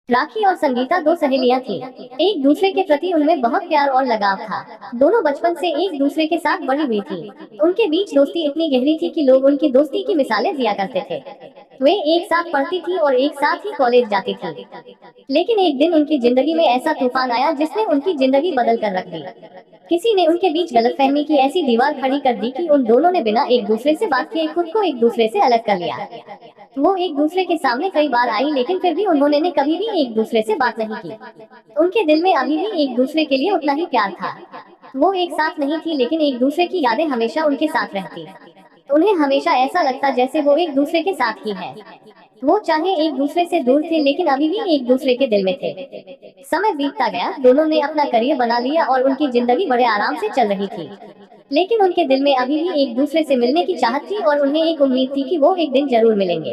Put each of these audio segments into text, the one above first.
राखी और संगीता दो सहेलियां थीं। एक दूसरे के प्रति उनमें बहुत प्यार और लगाव था। दोनों बचपन से एक दूसरे के साथ बड़ी हुई थीं। उनके बीच दोस्ती इतनी गहरी थी कि लोग उनकी दोस्ती की मिसालें दिया करते थे। वे एक साथ पढ़ती थी और एक साथ ही कॉलेज जाती थी। लेकिन एक दिन उनकी जिंदगी में ऐसा तूफान आया जिसने उनकी जिंदगी बदल कर रख दी। किसी ने उनके बीच गलतफहमी की ऐसी दीवार खड़ी कर दी कि उन दोनों ने बिना एक दूसरे से बात किए खुद को एक दूसरे से अलग कर लिया। वो एक दूसरे के सामने कई बार आई लेकिन फिर भी उन्होंने ने कभी भी एक दूसरे से बात नहीं की। उनके दिल में अभी भी एक दूसरे के लिए उतना ही प्यार था। वो एक साथ नहीं थी लेकिन एक दूसरे की यादें हमेशा उनके साथ रहती। उन्हें हमेशा ऐसा लगता जैसे वो एक दूसरे के साथ ही है। वो चाहे एक दूसरे से दूर थे लेकिन अभी भी एक दूसरे के दिल में थे। समय बीतता गया, दोनों ने अपना करियर बना लिया और उनकी जिंदगी बड़े आराम से चल रही थी। लेकिन उनके दिल में अभी भी एक दूसरे से मिलने की चाहत थी और उन्हें एक उम्मीद थी कि वो एक दिन जरूर मिलेंगे।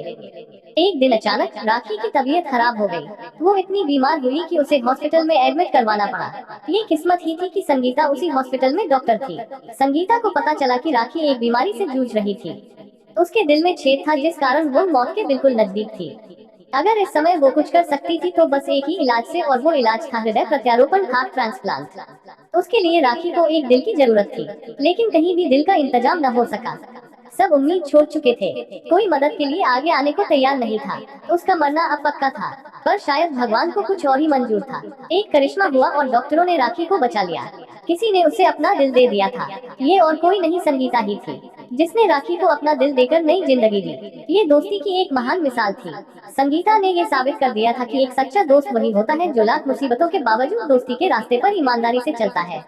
एक दिन अचानक राखी की तबीयत खराब हो गई। वो इतनी बीमार हुई कि उसे हॉस्पिटल में एडमिट करवाना पड़ा। ये किस्मत ही थी कि संगीता उसी हॉस्पिटल में डॉक्टर थी। संगीता को पता चला कि राखी एक बीमारी से जूझ रही थी। उसके दिल में छेद था जिस कारण वो मौत के बिल्कुल नजदीक थी। अगर इस समय वो कुछ कर सकती थी तो बस एक ही इलाज से, और वो इलाज था हृदय प्रत्यारोपण, हार्ट ट्रांसप्लांट। उसके लिए राखी को एक दिल की जरूरत थी, लेकिन कहीं भी दिल का इंतजाम न हो सका। सब उम्मीद छोड़ चुके थे, कोई मदद के लिए आगे आने को तैयार नहीं था। उसका मरना अब पक्का था, पर शायद भगवान को कुछ और ही मंजूर था। एक करिश्मा हुआ और डॉक्टरों ने राखी को बचा लिया। किसी ने उसे अपना दिल दे दिया था। ये और कोई नहीं, संगीता ही थी, जिसने राखी को अपना दिल देकर नई जिंदगी दी। ये दोस्ती की एक महान मिसाल थी। संगीता ने ये साबित कर दिया था कि एक सच्चा दोस्त वही होता है जो लाख मुसीबतों के बावजूद दोस्ती के रास्ते पर ईमानदारी से चलता है।